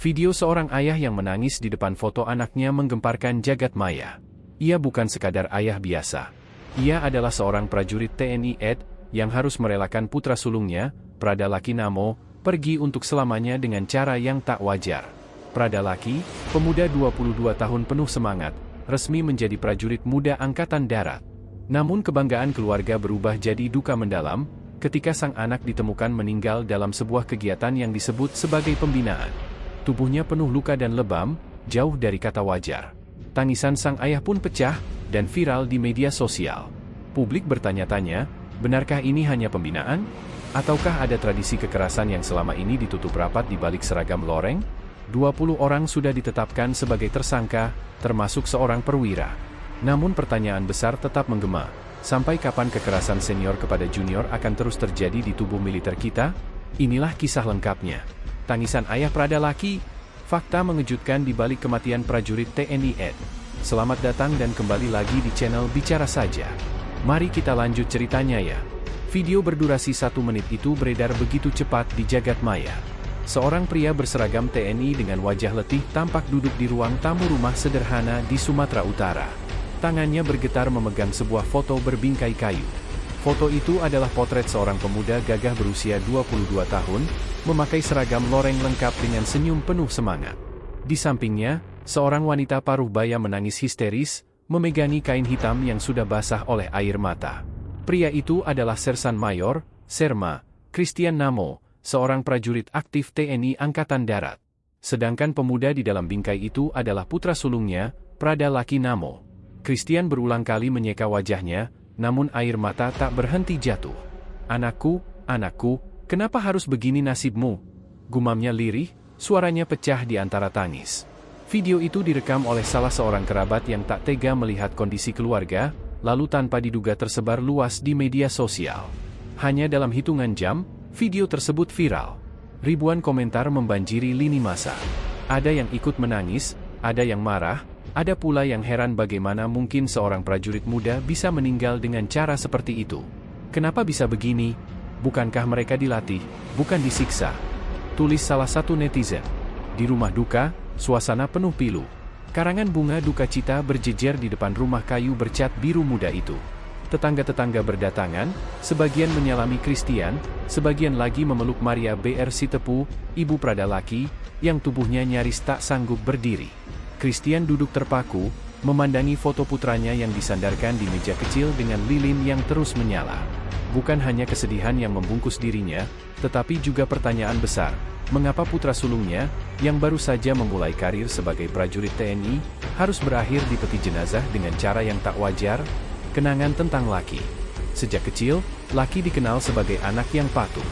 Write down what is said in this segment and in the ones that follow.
Video seorang ayah yang menangis di depan foto anaknya menggemparkan jagat maya. Ia bukan sekadar ayah biasa. Ia adalah seorang prajurit TNI AD yang harus merelakan putra sulungnya, Prada Laki Namo, pergi untuk selamanya dengan cara yang tak wajar. Prada Laki, pemuda 22 tahun penuh semangat, resmi menjadi prajurit muda Angkatan Darat. Namun kebanggaan keluarga berubah jadi duka mendalam, ketika sang anak ditemukan meninggal dalam sebuah kegiatan yang disebut sebagai pembinaan. Tubuhnya penuh luka dan lebam, jauh dari kata wajar. Tangisan sang ayah pun pecah, dan viral di media sosial. Publik bertanya-tanya, benarkah ini hanya pembinaan? Ataukah ada tradisi kekerasan yang selama ini ditutup rapat di balik seragam loreng? 20 orang sudah ditetapkan sebagai tersangka, termasuk seorang perwira. Namun pertanyaan besar tetap menggema, sampai kapan kekerasan senior kepada junior akan terus terjadi di tubuh militer kita? Inilah kisah lengkapnya. Tangisan ayah Prada Laki, fakta mengejutkan di balik kematian prajurit TNI AD. Selamat datang dan kembali lagi di channel Bicara Saja. Mari kita lanjut ceritanya ya. Video berdurasi 1 menit itu beredar begitu cepat di jagat maya. Seorang pria berseragam TNI dengan wajah letih tampak duduk di ruang tamu rumah sederhana di Sumatera Utara. Tangannya bergetar memegang sebuah foto berbingkai kayu. Foto itu adalah potret seorang pemuda gagah berusia 22 tahun, memakai seragam loreng lengkap dengan senyum penuh semangat. Di sampingnya, seorang wanita paruh baya menangis histeris, memegangi kain hitam yang sudah basah oleh air mata. Pria itu adalah Sersan Mayor, Serma, Christian Namo, seorang prajurit aktif TNI Angkatan Darat. Sedangkan pemuda di dalam bingkai itu adalah putra sulungnya, Prada Laki Namo. Christian berulang kali menyeka wajahnya, namun air mata tak berhenti jatuh. Anakku, anakku, kenapa harus begini nasibmu? Gumamnya lirih, suaranya pecah di antara tangis. Video itu direkam oleh salah seorang kerabat yang tak tega melihat kondisi keluarga, lalu tanpa diduga tersebar luas di media sosial. Hanya dalam hitungan jam, video tersebut viral. Ribuan komentar membanjiri lini massa. Ada yang ikut menangis, ada yang marah, ada pula yang heran bagaimana mungkin seorang prajurit muda bisa meninggal dengan cara seperti itu. Kenapa bisa begini? Bukankah mereka dilatih, bukan disiksa? Tulis salah satu netizen. Di rumah duka, suasana penuh pilu. Karangan bunga duka cita berjejer di depan rumah kayu bercat biru muda itu. Tetangga-tetangga berdatangan, sebagian menyalami Christian, sebagian lagi memeluk Maria BR Sitepu, ibu Prada Laki, yang tubuhnya nyaris tak sanggup berdiri. Christian duduk terpaku, memandangi foto putranya yang disandarkan di meja kecil dengan lilin yang terus menyala. Bukan hanya kesedihan yang membungkus dirinya, tetapi juga pertanyaan besar, mengapa putra sulungnya, yang baru saja memulai karir sebagai prajurit TNI, harus berakhir di peti jenazah dengan cara yang tak wajar? Kenangan tentang Laki. Sejak kecil, Laki dikenal sebagai anak yang patuh.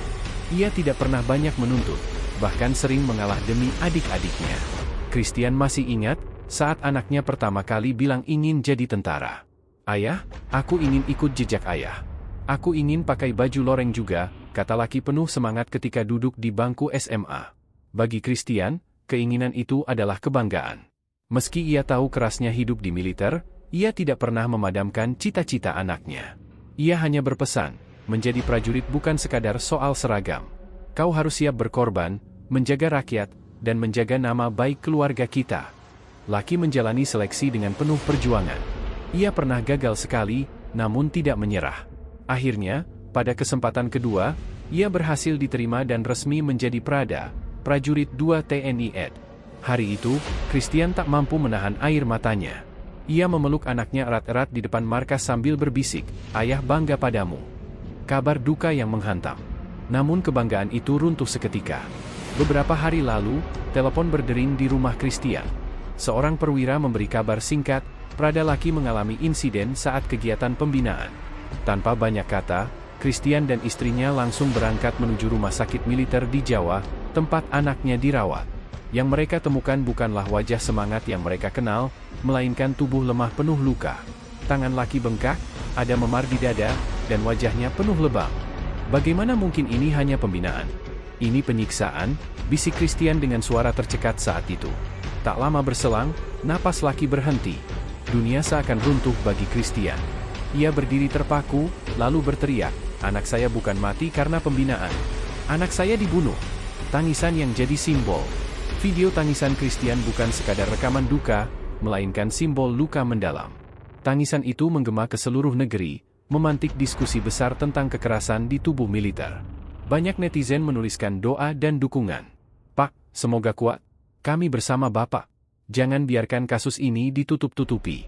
Ia tidak pernah banyak menuntut, bahkan sering mengalah demi adik-adiknya. Christian masih ingat, saat anaknya pertama kali bilang ingin jadi tentara. Ayah, aku ingin ikut jejak ayah. Aku ingin pakai baju loreng juga, kata Laki penuh semangat ketika duduk di bangku SMA. Bagi Christian, keinginan itu adalah kebanggaan. Meski ia tahu kerasnya hidup di militer, ia tidak pernah memadamkan cita-cita anaknya. Ia hanya berpesan, menjadi prajurit bukan sekadar soal seragam. Kau harus siap berkorban, menjaga rakyat, dan menjaga nama baik keluarga kita. Laki menjalani seleksi dengan penuh perjuangan. Ia pernah gagal sekali, namun tidak menyerah. Akhirnya, pada kesempatan kedua, ia berhasil diterima dan resmi menjadi Prada, prajurit 2 TNI AD. Hari itu, Christian tak mampu menahan air matanya. Ia memeluk anaknya erat-erat di depan markas sambil berbisik, "Ayah bangga padamu." Kabar duka yang menghantam. Namun kebanggaan itu runtuh seketika. Beberapa hari lalu, telepon berdering di rumah Christian. Seorang perwira memberi kabar singkat, Prada Laki mengalami insiden saat kegiatan pembinaan. Tanpa banyak kata, Christian dan istrinya langsung berangkat menuju rumah sakit militer di Jawa, tempat anaknya dirawat. Yang mereka temukan bukanlah wajah semangat yang mereka kenal, melainkan tubuh lemah penuh luka. Tangan Laki bengkak, ada memar di dada, dan wajahnya penuh lebam. Bagaimana mungkin ini hanya pembinaan? Ini penyiksaan, bisik Christian dengan suara tercekat saat itu. Tak lama berselang, napas Laki berhenti. Dunia seakan runtuh bagi Christian. Ia berdiri terpaku, lalu berteriak, "Anak saya bukan mati karena pembinaan. Anak saya dibunuh." Tangisan yang jadi simbol. Video tangisan Christian bukan sekadar rekaman duka, melainkan simbol luka mendalam. Tangisan itu menggema ke seluruh negeri, memantik diskusi besar tentang kekerasan di tubuh militer. Banyak netizen menuliskan doa dan dukungan. "Pak, semoga kuat. Kami bersama Bapak. Jangan biarkan kasus ini ditutup-tutupi."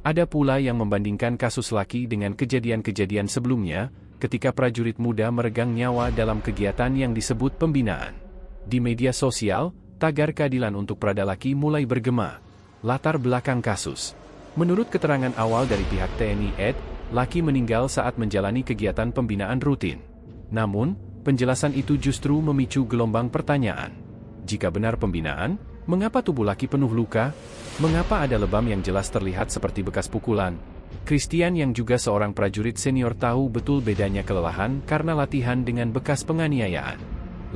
Ada pula yang membandingkan kasus Lucky dengan kejadian-kejadian sebelumnya, ketika prajurit muda meregang nyawa dalam kegiatan yang disebut pembinaan. Di media sosial, tagar keadilan untuk Prada Lucky mulai bergema. Latar belakang kasus. Menurut keterangan awal dari pihak TNI AD, Lucky meninggal saat menjalani kegiatan pembinaan rutin. Namun, penjelasan itu justru memicu gelombang pertanyaan. Jika benar pembinaan, mengapa tubuh Lucky penuh luka? Mengapa ada lebam yang jelas terlihat seperti bekas pukulan? Christian yang juga seorang prajurit senior tahu betul bedanya kelelahan karena latihan dengan bekas penganiayaan.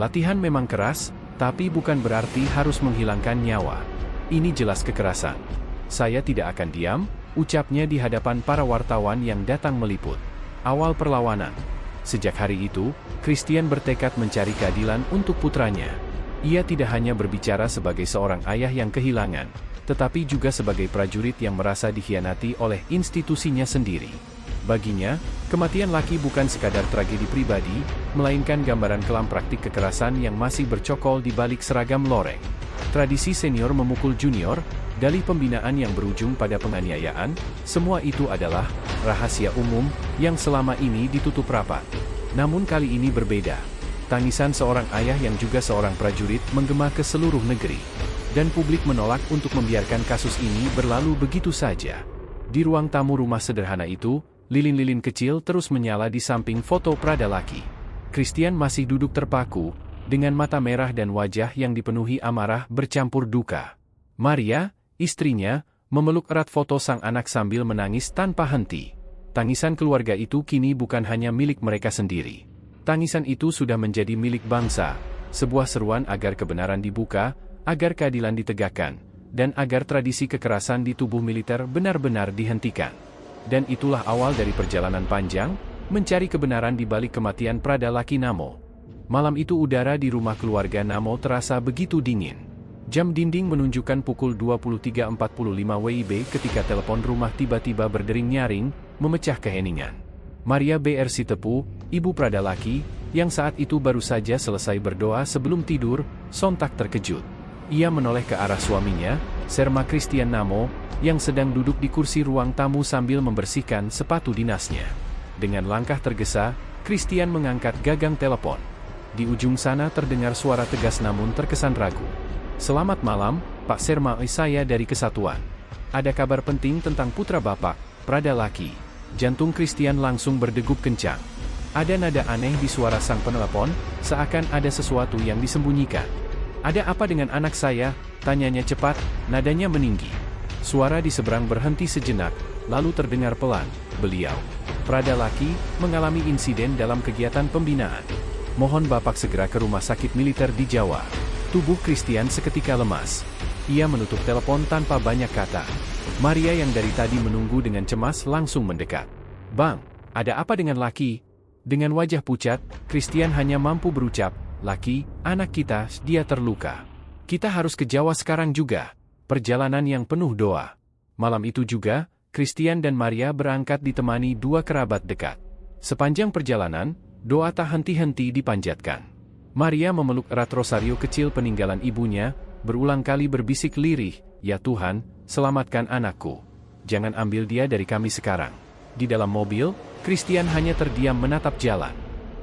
Latihan memang keras, tapi bukan berarti harus menghilangkan nyawa. Ini jelas kekerasan. "Saya tidak akan diam," ucapnya di hadapan para wartawan yang datang meliput. Awal perlawanan. Sejak hari itu, Christian bertekad mencari keadilan untuk putranya. Ia tidak hanya berbicara sebagai seorang ayah yang kehilangan, tetapi juga sebagai prajurit yang merasa dikhianati oleh institusinya sendiri. Baginya, kematian Lucky bukan sekadar tragedi pribadi, melainkan gambaran kelam praktik kekerasan yang masih bercokol di balik seragam loreng. Tradisi senior memukul junior, dalih pembinaan yang berujung pada penganiayaan, semua itu adalah rahasia umum yang selama ini ditutup rapat. Namun kali ini berbeda. Tangisan seorang ayah yang juga seorang prajurit menggema ke seluruh negeri. Dan publik menolak untuk membiarkan kasus ini berlalu begitu saja. Di ruang tamu rumah sederhana itu, lilin-lilin kecil terus menyala di samping foto Prada Lucky. Christian masih duduk terpaku, dengan mata merah dan wajah yang dipenuhi amarah bercampur duka. Maria, istrinya, memeluk erat foto sang anak sambil menangis tanpa henti. Tangisan keluarga itu kini bukan hanya milik mereka sendiri. Tangisan itu sudah menjadi milik bangsa, sebuah seruan agar kebenaran dibuka, agar keadilan ditegakkan, dan agar tradisi kekerasan di tubuh militer benar-benar dihentikan. Dan itulah awal dari perjalanan panjang, mencari kebenaran di balik kematian Prada Lucky Namo. Malam itu udara di rumah keluarga Namo terasa begitu dingin. Jam dinding menunjukkan pukul 23.45 WIB ketika telepon rumah tiba-tiba berdering nyaring, memecah keheningan. Maria B.R. Sitepu, ibu Prada Lucky, yang saat itu baru saja selesai berdoa sebelum tidur, sontak terkejut. Ia menoleh ke arah suaminya, Serma Christian Namo, yang sedang duduk di kursi ruang tamu sambil membersihkan sepatu dinasnya. Dengan langkah tergesa, Christian mengangkat gagang telepon. Di ujung sana terdengar suara tegas namun terkesan ragu. "Selamat malam, Pak Serma, saya dari Kesatuan. Ada kabar penting tentang putra Bapak, Prada Lucky." Jantung Christian langsung berdegup kencang. Ada nada aneh di suara sang penelepon, seakan ada sesuatu yang disembunyikan. "Ada apa dengan anak saya?" tanyanya cepat, nadanya meninggi. Suara di seberang berhenti sejenak, lalu terdengar pelan, "Beliau, Prada Lucky, mengalami insiden dalam kegiatan pembinaan. Mohon Bapak segera ke rumah sakit militer di Jawa." Tubuh Christian seketika lemas. Ia menutup telepon tanpa banyak kata. Maria yang dari tadi menunggu dengan cemas langsung mendekat. "Bang, ada apa dengan Lucky?" Dengan wajah pucat, Christian hanya mampu berucap, "Lucky, anak kita, dia terluka. Kita harus ke Jawa sekarang juga." Perjalanan yang penuh doa. Malam itu juga, Christian dan Maria berangkat ditemani dua kerabat dekat. Sepanjang perjalanan, doa tak henti-henti dipanjatkan. Maria memeluk erat rosario kecil peninggalan ibunya, berulang kali berbisik lirih, "Ya Tuhan, selamatkan anakku. Jangan ambil dia dari kami sekarang." Di dalam mobil, Christian hanya terdiam menatap jalan.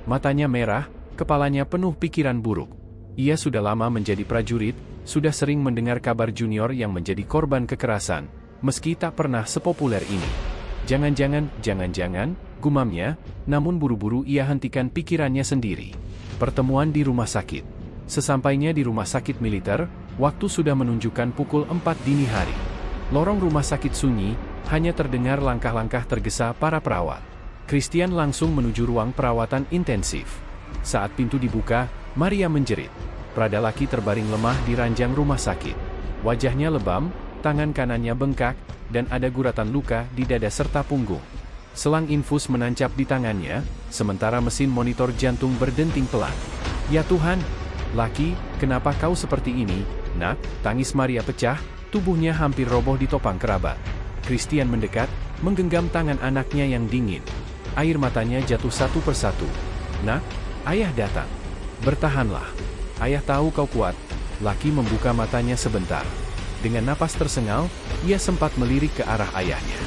Matanya merah, kepalanya penuh pikiran buruk. Ia sudah lama menjadi prajurit, sudah sering mendengar kabar junior yang menjadi korban kekerasan, meski tak pernah sepopuler ini. Jangan-jangan, gumamnya, namun buru-buru ia hentikan pikirannya sendiri. Pertemuan di rumah sakit. Sesampainya di rumah sakit militer, waktu sudah menunjukkan pukul 4 dini hari. Lorong rumah sakit sunyi, hanya terdengar langkah-langkah tergesa para perawat. Christian langsung menuju ruang perawatan intensif. Saat pintu dibuka, Maria menjerit. Prada Lucky terbaring lemah di ranjang rumah sakit. Wajahnya lebam, tangan kanannya bengkak, dan ada guratan luka di dada serta punggung. Selang infus menancap di tangannya, sementara mesin monitor jantung berdenting pelan. "Ya Tuhan, Lucky, kenapa kau seperti ini?" "Nak," tangis Maria pecah, tubuhnya hampir roboh ditopang kerabat. Christian mendekat, menggenggam tangan anaknya yang dingin. Air matanya jatuh satu persatu. "Nak, ayah datang. Bertahanlah. Ayah tahu kau kuat." Laki membuka matanya sebentar. Dengan napas tersengal, ia sempat melirik ke arah ayahnya.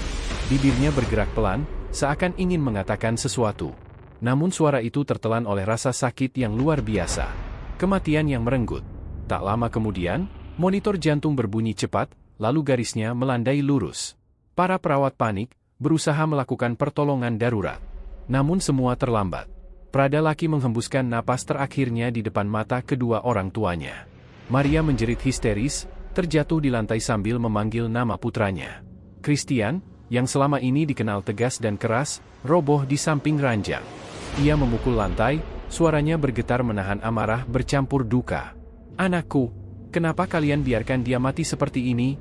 Bibirnya bergerak pelan, seakan ingin mengatakan sesuatu. Namun suara itu tertelan oleh rasa sakit yang luar biasa. Kematian yang merenggut. Tak lama kemudian, monitor jantung berbunyi cepat, lalu garisnya melandai lurus. Para perawat panik, berusaha melakukan pertolongan darurat. Namun semua terlambat. Prada laki menghembuskan napas terakhirnya di depan mata kedua orang tuanya. Maria menjerit histeris, terjatuh di lantai sambil memanggil nama putranya. Christian, yang selama ini dikenal tegas dan keras, roboh di samping ranjang. Ia memukul lantai, suaranya bergetar menahan amarah bercampur duka. "Anakku, kenapa kalian biarkan dia mati seperti ini?"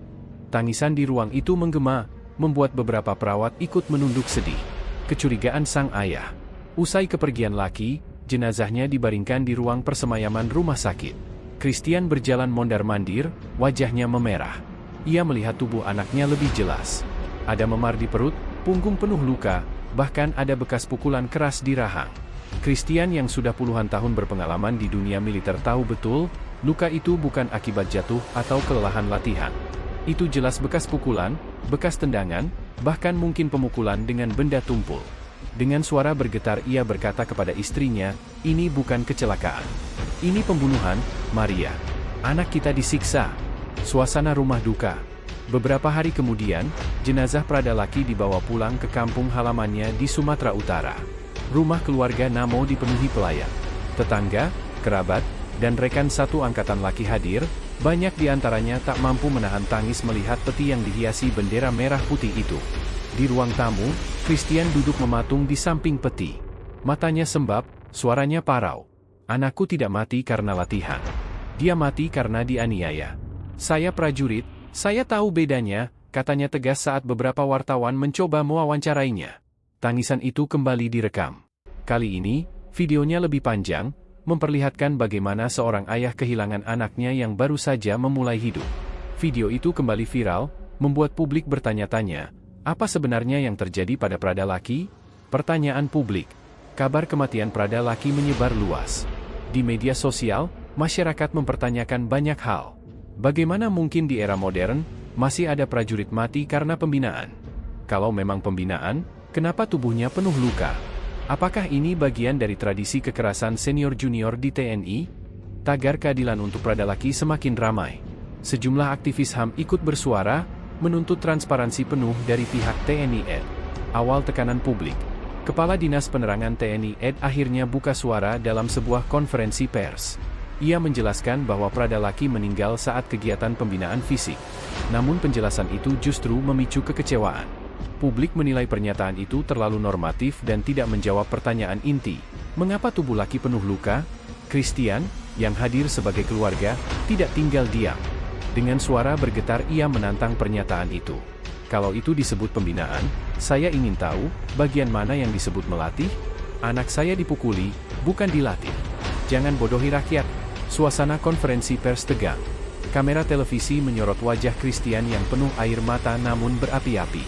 Tangisan di ruang itu menggema, membuat beberapa perawat ikut menunduk sedih. Kecurigaan sang ayah. Usai kepergian laki, jenazahnya dibaringkan di ruang persemayaman rumah sakit. Christian berjalan mondar-mandir, wajahnya memerah. Ia melihat tubuh anaknya lebih jelas. Ada memar di perut, punggung penuh luka, bahkan ada bekas pukulan keras di rahang. Christian yang sudah puluhan tahun berpengalaman di dunia militer tahu betul, luka itu bukan akibat jatuh atau kelelahan latihan. Itu jelas bekas pukulan, bekas tendangan, bahkan mungkin pemukulan dengan benda tumpul. Dengan suara bergetar ia berkata kepada istrinya, "Ini bukan kecelakaan. Ini pembunuhan, Maria. Anak kita disiksa." Suasana rumah duka. Beberapa hari kemudian, jenazah Prada laki dibawa pulang ke kampung halamannya di Sumatera Utara. Rumah keluarga Namo dipenuhi pelayan. Tetangga, kerabat, dan rekan satu angkatan laki hadir, banyak di antaranya tak mampu menahan tangis melihat peti yang dihiasi bendera merah putih itu. Di ruang tamu, Christian duduk mematung di samping peti. Matanya sembab, suaranya parau. "Anakku tidak mati karena latihan. Dia mati karena dianiaya. Saya prajurit, saya tahu bedanya," katanya tegas saat beberapa wartawan mencoba mewawancarainya. Tangisan itu kembali direkam. Kali ini, videonya lebih panjang, memperlihatkan bagaimana seorang ayah kehilangan anaknya yang baru saja memulai hidup. Video itu kembali viral, membuat publik bertanya-tanya, apa sebenarnya yang terjadi pada Prada laki? Pertanyaan publik. Kabar kematian Prada laki menyebar luas. Di media sosial, masyarakat mempertanyakan banyak hal. Bagaimana mungkin di era modern, masih ada prajurit mati karena pembinaan? Kalau memang pembinaan, kenapa tubuhnya penuh luka? Apakah ini bagian dari tradisi kekerasan senior-junior di TNI? Tagar keadilan untuk Prada laki semakin ramai. Sejumlah aktivis HAM ikut bersuara, menuntut transparansi penuh dari pihak TNI AD. Awal tekanan publik. Kepala Dinas Penerangan TNI AD akhirnya buka suara dalam sebuah konferensi pers. Ia menjelaskan bahwa Prada laki meninggal saat kegiatan pembinaan fisik. Namun penjelasan itu justru memicu kekecewaan. Publik menilai pernyataan itu terlalu normatif dan tidak menjawab pertanyaan inti. Mengapa tubuh laki penuh luka? Christian, yang hadir sebagai keluarga, tidak tinggal diam. Dengan suara bergetar ia menantang pernyataan itu. Kalau itu disebut pembinaan, saya ingin tahu, bagian mana yang disebut melatih? Anak saya dipukuli, bukan dilatih. Jangan bodohi rakyat. Suasana konferensi pers tegang. Kamera televisi menyorot wajah Christian yang penuh air mata namun berapi-api.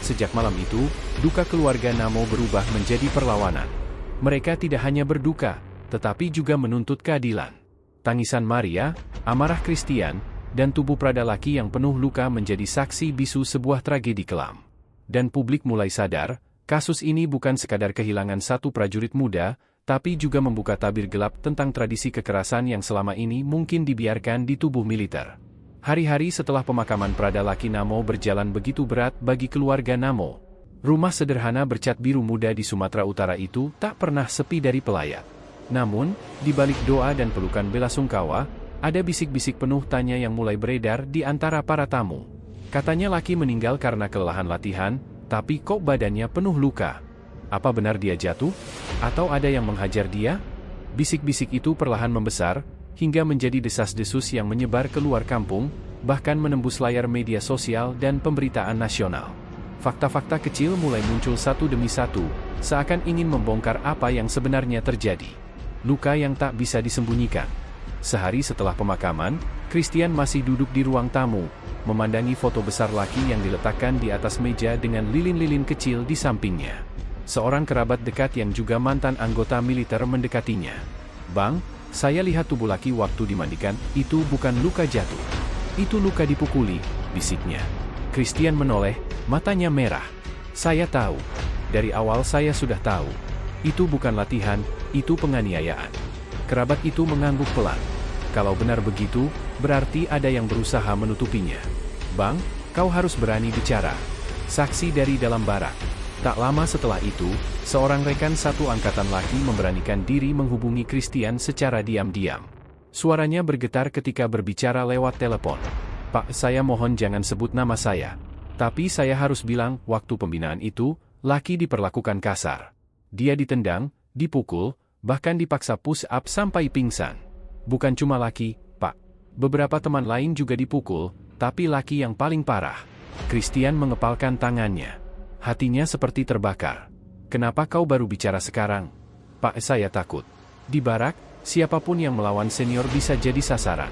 Sejak malam itu, duka keluarga Namo berubah menjadi perlawanan. Mereka tidak hanya berduka, tetapi juga menuntut keadilan. Tangisan Maria, amarah Christian, dan tubuh Prada laki yang penuh luka menjadi saksi bisu sebuah tragedi kelam. Dan publik mulai sadar, kasus ini bukan sekadar kehilangan satu prajurit muda, tapi juga membuka tabir gelap tentang tradisi kekerasan yang selama ini mungkin dibiarkan di tubuh militer. Hari-hari setelah pemakaman Prada laki Namo berjalan begitu berat bagi keluarga Namo. Rumah sederhana bercat biru muda di Sumatera Utara itu tak pernah sepi dari pelayat. Namun, di balik doa dan pelukan belasungkawa, ada bisik-bisik penuh tanya yang mulai beredar di antara para tamu. Katanya laki meninggal karena kelelahan latihan, tapi kok badannya penuh luka. Apa benar dia jatuh? Atau ada yang menghajar dia? Bisik-bisik itu perlahan membesar, hingga menjadi desas-desus yang menyebar keluar kampung, bahkan menembus layar media sosial dan pemberitaan nasional. Fakta-fakta kecil mulai muncul satu demi satu, seakan ingin membongkar apa yang sebenarnya terjadi. Luka yang tak bisa disembunyikan. Sehari setelah pemakaman, Christian masih duduk di ruang tamu, memandangi foto besar laki yang diletakkan di atas meja dengan lilin-lilin kecil di sampingnya. Seorang kerabat dekat yang juga mantan anggota militer mendekatinya. "Bang, saya lihat tubuh laki waktu dimandikan, itu bukan luka jatuh. Itu luka dipukuli," bisiknya. Christian menoleh, matanya merah. "Saya tahu. Dari awal saya sudah tahu. Itu bukan latihan, itu penganiayaan." Kerabat itu mengangguk pelan. "Kalau benar begitu, berarti ada yang berusaha menutupinya." "Bang, kau harus berani bicara." Saksi dari dalam barak. Tak lama setelah itu, seorang rekan satu angkatan laki memberanikan diri menghubungi Christian secara diam-diam. Suaranya bergetar ketika berbicara lewat telepon. "Pak, saya mohon jangan sebut nama saya. Tapi saya harus bilang, waktu pembinaan itu, laki diperlakukan kasar. Dia ditendang, dipukul, bahkan dipaksa push up sampai pingsan. Bukan cuma laki, Pak. Beberapa teman lain juga dipukul, tapi laki yang paling parah." Christian mengepalkan tangannya. Hatinya seperti terbakar. "Kenapa kau baru bicara sekarang?" "Pak, saya takut. Di barak, siapapun yang melawan senior bisa jadi sasaran.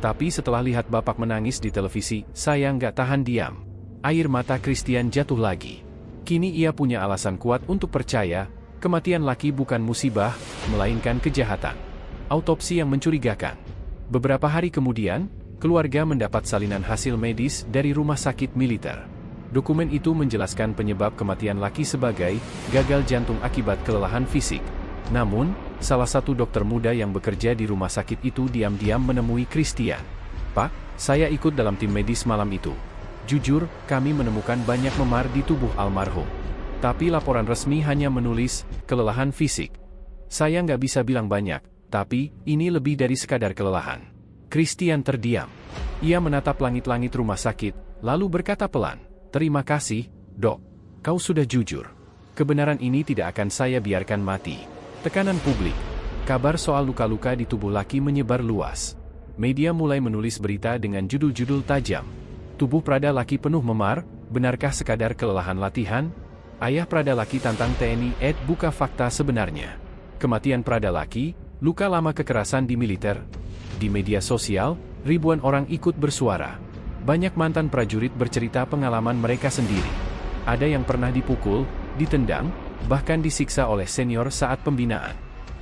Tapi setelah lihat Bapak menangis di televisi, saya nggak tahan diam." Air mata Christian jatuh lagi. Kini ia punya alasan kuat untuk percaya, kematian laki bukan musibah, melainkan kejahatan. Autopsi yang mencurigakan. Beberapa hari kemudian, keluarga mendapat salinan hasil medis dari rumah sakit militer. Dokumen itu menjelaskan penyebab kematian laki sebagai gagal jantung akibat kelelahan fisik. Namun, salah satu dokter muda yang bekerja di rumah sakit itu diam-diam menemui Christian. "Pak, saya ikut dalam tim medis malam itu. Jujur, kami menemukan banyak memar di tubuh almarhum. Tapi laporan resmi hanya menulis kelelahan fisik. Saya nggak bisa bilang banyak, tapi ini lebih dari sekadar kelelahan." Christian terdiam. Ia menatap langit-langit rumah sakit, lalu berkata pelan, "Terima kasih, Dok. Kau sudah jujur. Kebenaran ini tidak akan saya biarkan mati." Tekanan publik. Kabar soal luka-luka di tubuh laki menyebar luas. Media mulai menulis berita dengan judul-judul tajam. "Tubuh Prada laki penuh memar, benarkah sekadar kelelahan latihan?" "Ayah Prada laki tantang TNI Ed buka fakta sebenarnya." "Kematian Prada laki, luka lama kekerasan di militer." Di media sosial, ribuan orang ikut bersuara. Banyak mantan prajurit bercerita pengalaman mereka sendiri. Ada yang pernah dipukul, ditendang, bahkan disiksa oleh senior saat pembinaan.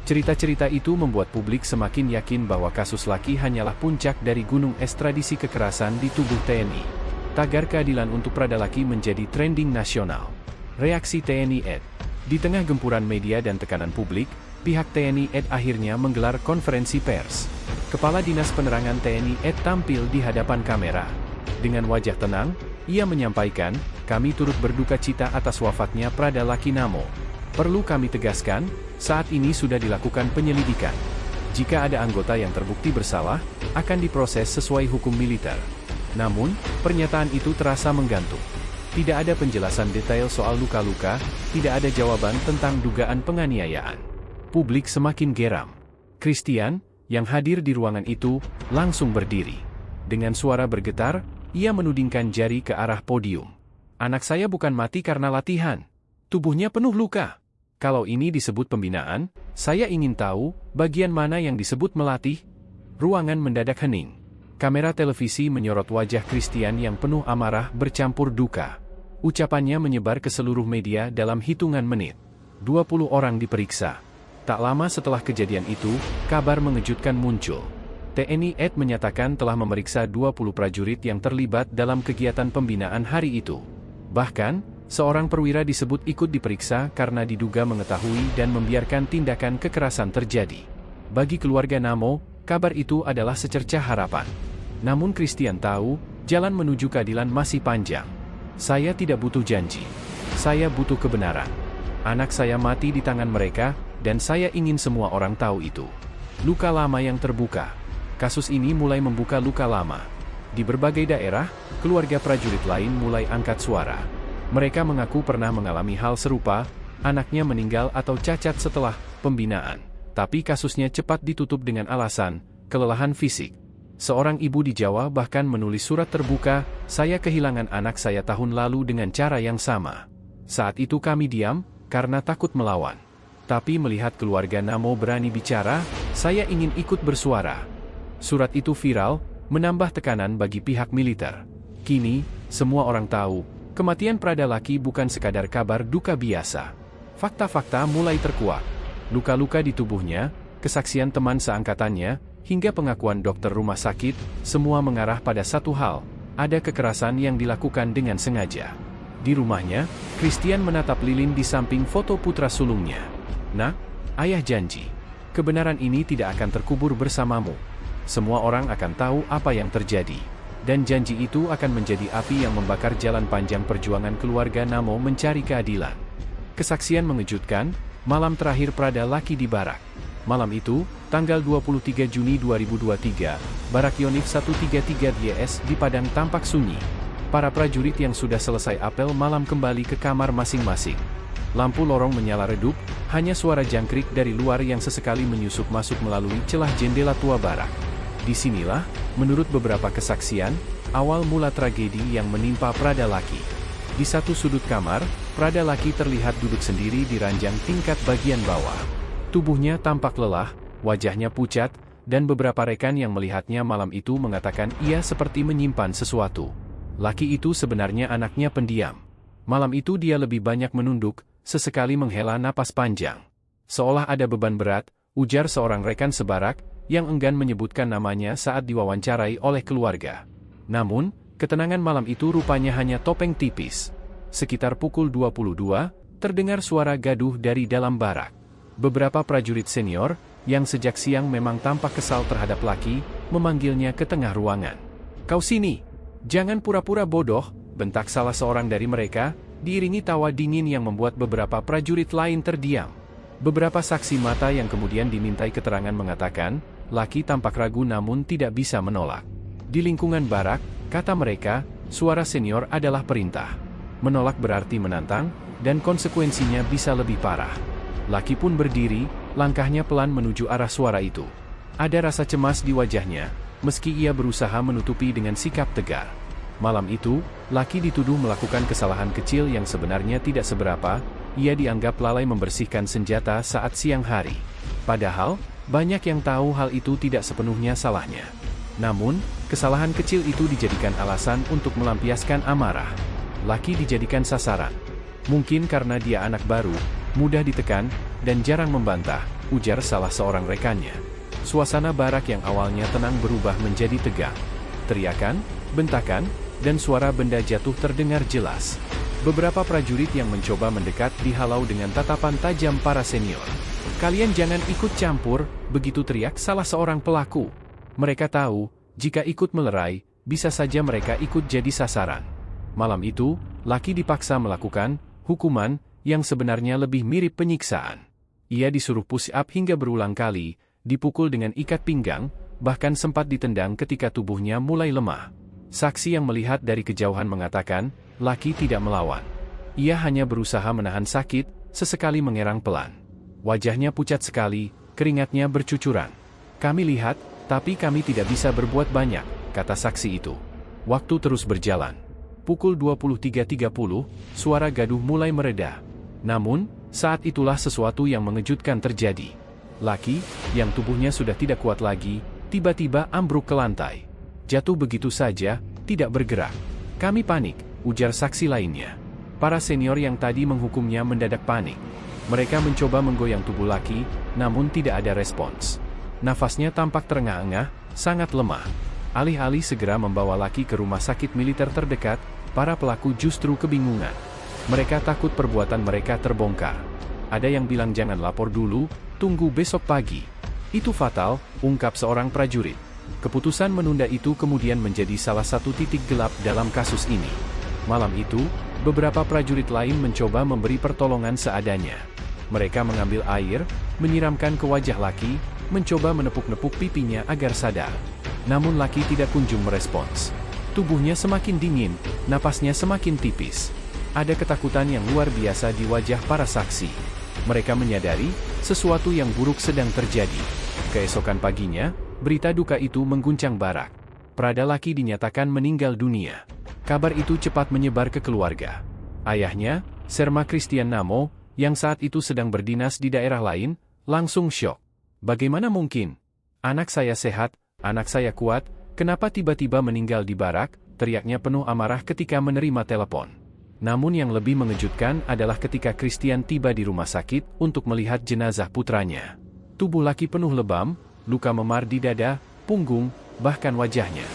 Cerita-cerita itu membuat publik semakin yakin bahwa kasus laki hanyalah puncak dari gunung es tradisi kekerasan di tubuh TNI. Tagar keadilan untuk Prada laki menjadi trending nasional. Reaksi TNI Ed. Di tengah gempuran media dan tekanan publik, pihak TNI Ed akhirnya menggelar konferensi pers. Kepala Dinas Penerangan TNI Ed tampil di hadapan kamera. Dengan wajah tenang, ia menyampaikan, "Kami turut berduka cita atas wafatnya Prada laki Namo. Perlu kami tegaskan, saat ini sudah dilakukan penyelidikan. Jika ada anggota yang terbukti bersalah, akan diproses sesuai hukum militer." Namun, pernyataan itu terasa menggantung. Tidak ada penjelasan detail soal luka-luka, tidak ada jawaban tentang dugaan penganiayaan. Publik semakin geram. Christian, yang hadir di ruangan itu, langsung berdiri. Dengan suara bergetar, ia menudingkan jari ke arah podium. "Anak saya bukan mati karena latihan. Tubuhnya penuh luka. Kalau ini disebut pembinaan, saya ingin tahu, bagian mana yang disebut melatih?" Ruangan mendadak hening. Kamera televisi menyorot wajah Christian yang penuh amarah bercampur duka. Ucapannya menyebar ke seluruh media dalam hitungan menit. 20 orang diperiksa. Tak lama setelah kejadian itu, kabar mengejutkan muncul. TNI Ed menyatakan telah memeriksa 20 prajurit yang terlibat dalam kegiatan pembinaan hari itu. Bahkan, seorang perwira disebut ikut diperiksa karena diduga mengetahui dan membiarkan tindakan kekerasan terjadi. Bagi keluarga Namo, kabar itu adalah secercah harapan. Namun Christian tahu, jalan menuju keadilan masih panjang. "Saya tidak butuh janji. Saya butuh kebenaran. Anak saya mati di tangan mereka, dan saya ingin semua orang tahu itu." Luka lama yang terbuka. Kasus ini mulai membuka luka lama. Di berbagai daerah, keluarga prajurit lain mulai angkat suara. Mereka mengaku pernah mengalami hal serupa, anaknya meninggal atau cacat setelah pembinaan. Tapi kasusnya cepat ditutup dengan alasan kelelahan fisik. Seorang ibu di Jawa bahkan menulis surat terbuka, "Saya kehilangan anak saya tahun lalu dengan cara yang sama. Saat itu kami diam, karena takut melawan. Tapi melihat keluarga Namo berani bicara, saya ingin ikut bersuara. Surat itu viral, menambah tekanan bagi pihak militer. Kini, semua orang tahu, kematian Prada Lucky bukan sekadar kabar duka biasa. Fakta-fakta mulai terkuak. Luka-luka di tubuhnya, kesaksian teman seangkatannya, hingga pengakuan dokter rumah sakit, semua mengarah pada satu hal, ada kekerasan yang dilakukan dengan sengaja. Di rumahnya, Christian menatap lilin di samping foto putra sulungnya. "Nak, ayah janji, kebenaran ini tidak akan terkubur bersamamu. Semua orang akan tahu apa yang terjadi. Dan janji itu akan menjadi api yang membakar jalan panjang perjuangan keluarga Namo mencari keadilan." Kesaksian mengejutkan, malam terakhir Prada Lucky di barak. Malam itu, tanggal 23 Juni 2023, Barak Yonif 133 YS di Padang tampak sunyi. Para prajurit yang sudah selesai apel malam kembali ke kamar masing-masing. Lampu lorong menyala redup, hanya suara jangkrik dari luar yang sesekali menyusup masuk melalui celah jendela tua barak. Disinilah, menurut beberapa kesaksian, awal mula tragedi yang menimpa Prada Lucky. Di satu sudut kamar, Prada Lucky terlihat duduk sendiri di ranjang tingkat bagian bawah. Tubuhnya tampak lelah, wajahnya pucat, dan beberapa rekan yang melihatnya malam itu mengatakan ia seperti menyimpan sesuatu. Lucky itu sebenarnya anaknya pendiam. Malam itu dia lebih banyak menunduk, sesekali menghela napas panjang. Seolah ada beban berat, ujar seorang rekan sebarak, yang enggan menyebutkan namanya saat diwawancarai oleh keluarga. Namun, ketenangan malam itu rupanya hanya topeng tipis. Sekitar pukul 22, terdengar suara gaduh dari dalam barak. Beberapa prajurit senior, yang sejak siang memang tampak kesal terhadap Lucky, memanggilnya ke tengah ruangan. "Kau sini! Jangan pura-pura bodoh!" bentak salah seorang dari mereka, diiringi tawa dingin yang membuat beberapa prajurit lain terdiam. Beberapa saksi mata yang kemudian dimintai keterangan mengatakan, Lucky tampak ragu namun tidak bisa menolak. Di lingkungan barak, kata mereka, suara senior adalah perintah. Menolak berarti menantang, dan konsekuensinya bisa lebih parah. Lucky pun berdiri, langkahnya pelan menuju arah suara itu. Ada rasa cemas di wajahnya, meski ia berusaha menutupi dengan sikap tegar. Malam itu, Lucky dituduh melakukan kesalahan kecil yang sebenarnya tidak seberapa. Ia dianggap lalai membersihkan senjata saat siang hari. Padahal, banyak yang tahu hal itu tidak sepenuhnya salahnya. Namun, kesalahan kecil itu dijadikan alasan untuk melampiaskan amarah. Lucky dijadikan sasaran. Mungkin karena dia anak baru, mudah ditekan, dan jarang membantah, ujar salah seorang rekannya. Suasana barak yang awalnya tenang berubah menjadi tegang. Teriakan, bentakan, dan suara benda jatuh terdengar jelas. Beberapa prajurit yang mencoba mendekat dihalau dengan tatapan tajam para senior. "Kalian jangan ikut campur," begitu teriak salah seorang pelaku. Mereka tahu, jika ikut melerai, bisa saja mereka ikut jadi sasaran. Malam itu, Lucky dipaksa melakukan hukuman yang sebenarnya lebih mirip penyiksaan. Ia disuruh push up hingga berulang kali, dipukul dengan ikat pinggang, bahkan sempat ditendang ketika tubuhnya mulai lemah. Saksi yang melihat dari kejauhan mengatakan, Lucky tidak melawan. Ia hanya berusaha menahan sakit, sesekali mengerang pelan. Wajahnya pucat sekali, keringatnya bercucuran. "Kami lihat, tapi kami tidak bisa berbuat banyak," kata saksi itu. Waktu terus berjalan. Pukul 23.30, suara gaduh mulai mereda. Namun, saat itulah sesuatu yang mengejutkan terjadi. Lucky, yang tubuhnya sudah tidak kuat lagi, tiba-tiba ambruk ke lantai. Jatuh begitu saja, tidak bergerak. "Kami panik," ujar saksi lainnya. Para senior yang tadi menghukumnya mendadak panik. Mereka mencoba menggoyang tubuh Lucky, namun tidak ada respons. Nafasnya tampak terengah-engah, sangat lemah. Alih-alih segera membawa Lucky ke rumah sakit militer terdekat, para pelaku justru kebingungan. Mereka takut perbuatan mereka terbongkar. Ada yang bilang jangan lapor dulu, tunggu besok pagi. "Itu fatal," ungkap seorang prajurit. Keputusan menunda itu kemudian menjadi salah satu titik gelap dalam kasus ini. Malam itu, beberapa prajurit lain mencoba memberi pertolongan seadanya. Mereka mengambil air, menyiramkan ke wajah Lucky, mencoba menepuk-nepuk pipinya agar sadar. Namun Lucky tidak kunjung merespons. Tubuhnya semakin dingin, napasnya semakin tipis. Ada ketakutan yang luar biasa di wajah para saksi. Mereka menyadari, sesuatu yang buruk sedang terjadi. Keesokan paginya, berita duka itu mengguncang barak. Prada Lucky dinyatakan meninggal dunia. Kabar itu cepat menyebar ke keluarga. Ayahnya, Serma Christian Namo, yang saat itu sedang berdinas di daerah lain, langsung syok. Bagaimana mungkin? Anak saya sehat, anak saya kuat, kenapa tiba-tiba meninggal di barak? Teriaknya penuh amarah ketika menerima telepon. Namun yang lebih mengejutkan adalah ketika Christian tiba di rumah sakit untuk melihat jenazah putranya. Tubuh laki penuh lebam, luka memar di dada, punggung, bahkan wajahnya.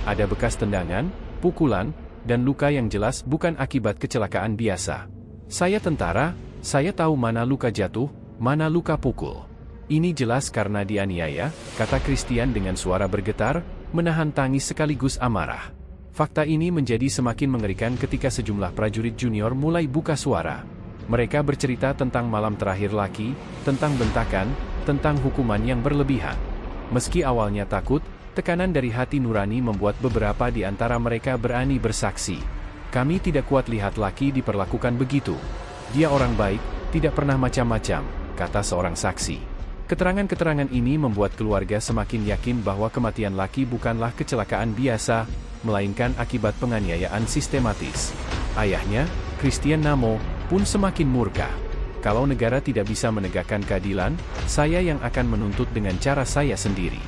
Ada bekas tendangan, pukulan, dan luka yang jelas bukan akibat kecelakaan biasa. Saya tentara, saya tahu mana luka jatuh, mana luka pukul. Ini jelas karena dianiaya, kata Christian dengan suara bergetar, menahan tangis sekaligus amarah. Fakta ini menjadi semakin mengerikan ketika sejumlah prajurit junior mulai buka suara. Mereka bercerita tentang malam terakhir laki, tentang bentakan, tentang hukuman yang berlebihan. Meski awalnya takut, tekanan dari hati nurani membuat beberapa di antara mereka berani bersaksi. Kami tidak kuat lihat laki diperlakukan begitu. Dia orang baik, tidak pernah macam-macam, kata seorang saksi. Keterangan-keterangan ini membuat keluarga semakin yakin bahwa kematian laki bukanlah kecelakaan biasa, melainkan akibat penganiayaan sistematis. Ayahnya, Christian Namo, pun semakin murka. Kalau negara tidak bisa menegakkan keadilan, saya yang akan menuntut dengan cara saya sendiri.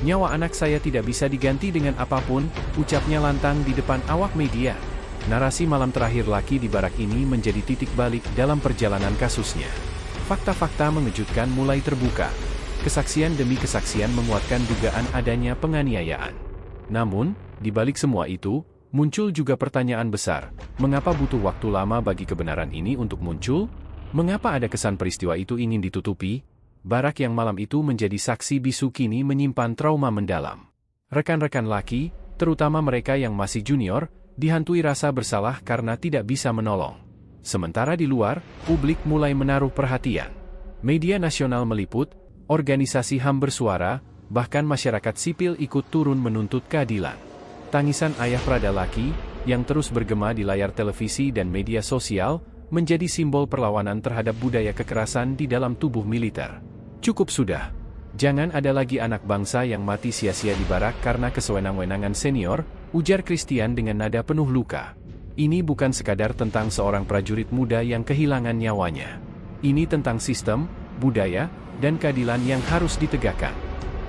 Nyawa anak saya tidak bisa diganti dengan apapun, ucapnya lantang di depan awak media. Narasi malam terakhir laki di barak ini menjadi titik balik dalam perjalanan kasusnya. Fakta-fakta mengejutkan mulai terbuka. Kesaksian demi kesaksian menguatkan dugaan adanya penganiayaan. Namun, di balik semua itu, muncul juga pertanyaan besar. Mengapa butuh waktu lama bagi kebenaran ini untuk muncul? Mengapa ada kesan peristiwa itu ingin ditutupi? Barak yang malam itu menjadi saksi bisu kini menyimpan trauma mendalam. Rekan-rekan laki, terutama mereka yang masih junior, dihantui rasa bersalah karena tidak bisa menolong. Sementara di luar, publik mulai menaruh perhatian. Media nasional meliput, organisasi HAM bersuara, bahkan masyarakat sipil ikut turun menuntut keadilan. Tangisan ayah prada laki, yang terus bergema di layar televisi dan media sosial, menjadi simbol perlawanan terhadap budaya kekerasan di dalam tubuh militer. Cukup sudah. Jangan ada lagi anak bangsa yang mati sia-sia di barak karena kesewenang-wenangan senior, ujar Christian dengan nada penuh luka. Ini bukan sekadar tentang seorang prajurit muda yang kehilangan nyawanya. Ini tentang sistem, budaya, dan keadilan yang harus ditegakkan.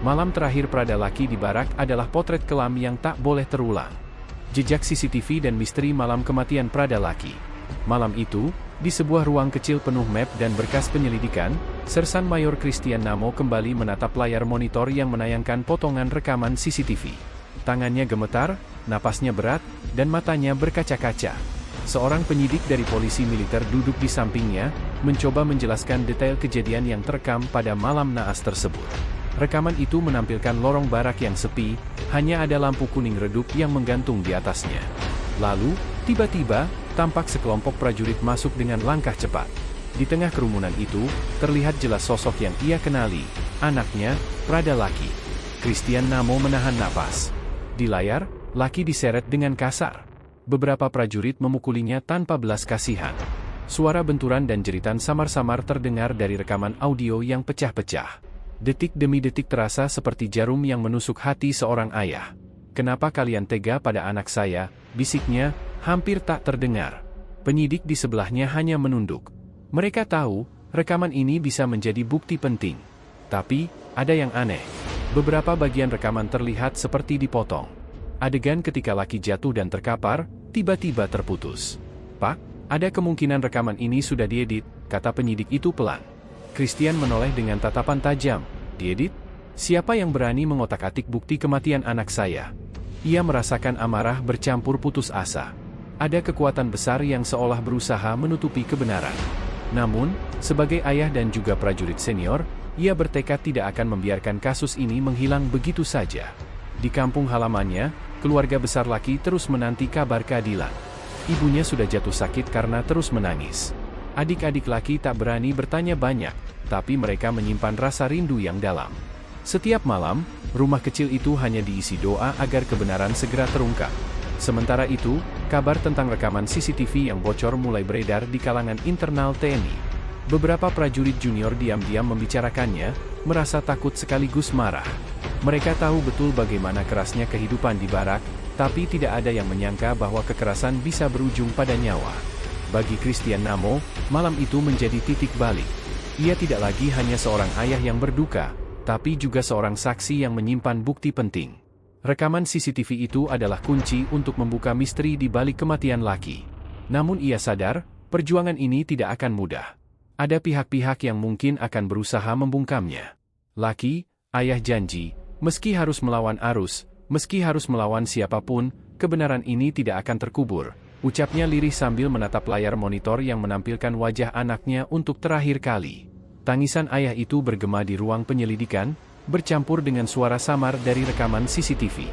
Malam terakhir prada laki di barak adalah potret kelam yang tak boleh terulang. Jejak CCTV dan misteri malam kematian prada laki. Malam itu, di sebuah ruang kecil penuh map dan berkas penyelidikan, Sersan Mayor Christian Namo kembali menatap layar monitor yang menayangkan potongan rekaman CCTV. Tangannya gemetar, napasnya berat, dan matanya berkaca-kaca. Seorang penyidik dari polisi militer duduk di sampingnya, mencoba menjelaskan detail kejadian yang terekam pada malam naas tersebut. Rekaman itu menampilkan lorong barak yang sepi, hanya ada lampu kuning redup yang menggantung di atasnya. Lalu, tiba-tiba, tampak sekelompok prajurit masuk dengan langkah cepat. Di tengah kerumunan itu, terlihat jelas sosok yang ia kenali, anaknya, prada laki. Christian Namo menahan napas. Di layar, laki diseret dengan kasar. Beberapa prajurit memukulinya tanpa belas kasihan. Suara benturan dan jeritan samar-samar terdengar dari rekaman audio yang pecah-pecah. Detik demi detik terasa seperti jarum yang menusuk hati seorang ayah. "Kenapa kalian tega pada anak saya?" bisiknya, hampir tak terdengar. Penyidik di sebelahnya hanya menunduk. Mereka tahu, rekaman ini bisa menjadi bukti penting. Tapi, ada yang aneh. Beberapa bagian rekaman terlihat seperti dipotong. Adegan ketika laki jatuh dan terkapar, tiba-tiba terputus. "Pak, ada kemungkinan rekaman ini sudah diedit," kata penyidik itu pelan. Christian menoleh dengan tatapan tajam. "Diedit? Siapa yang berani mengotak-atik bukti kematian anak saya?" Ia merasakan amarah bercampur putus asa. Ada kekuatan besar yang seolah berusaha menutupi kebenaran. Namun, sebagai ayah dan juga prajurit senior, ia bertekad tidak akan membiarkan kasus ini menghilang begitu saja. Di kampung halamannya, keluarga besar laki terus menanti kabar keadilan. Ibunya sudah jatuh sakit karena terus menangis. Adik-adik laki tak berani bertanya banyak, tapi mereka menyimpan rasa rindu yang dalam. Setiap malam, rumah kecil itu hanya diisi doa agar kebenaran segera terungkap. Sementara itu, kabar tentang rekaman CCTV yang bocor mulai beredar di kalangan internal TNI. Beberapa prajurit junior diam-diam membicarakannya, merasa takut sekaligus marah. Mereka tahu betul bagaimana kerasnya kehidupan di barak, tapi tidak ada yang menyangka bahwa kekerasan bisa berujung pada nyawa. Bagi Christian Namo, malam itu menjadi titik balik. Ia tidak lagi hanya seorang ayah yang berduka, tapi juga seorang saksi yang menyimpan bukti penting. Rekaman CCTV itu adalah kunci untuk membuka misteri di balik kematian Lucky. Namun ia sadar, perjuangan ini tidak akan mudah. Ada pihak-pihak yang mungkin akan berusaha membungkamnya. Lucky, ayah janji, meski harus melawan arus, meski harus melawan siapapun, kebenaran ini tidak akan terkubur, ucapnya lirih sambil menatap layar monitor yang menampilkan wajah anaknya untuk terakhir kali. Tangisan ayah itu bergema di ruang penyelidikan, bercampur dengan suara samar dari rekaman CCTV.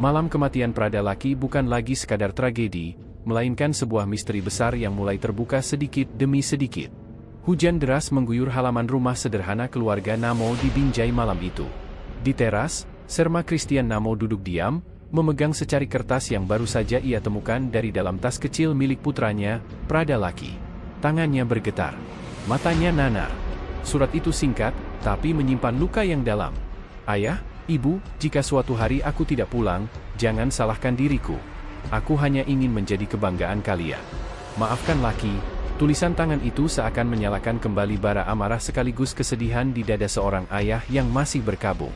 Malam kematian Prada Lucky bukan lagi sekadar tragedi, melainkan sebuah misteri besar yang mulai terbuka sedikit demi sedikit. Hujan deras mengguyur halaman rumah sederhana keluarga Namo di Binjai malam itu. Di teras, Sherma Christian Namo duduk diam, memegang secari kertas yang baru saja ia temukan dari dalam tas kecil milik putranya, Prada Lucky. Tangannya bergetar. Matanya nanar. Surat itu singkat, tapi menyimpan luka yang dalam. Ayah, ibu, jika suatu hari aku tidak pulang, jangan salahkan diriku. Aku hanya ingin menjadi kebanggaan kalian. Maafkan Lucky. Tulisan tangan itu seakan menyalakan kembali bara amarah sekaligus kesedihan di dada seorang ayah yang masih berkabung.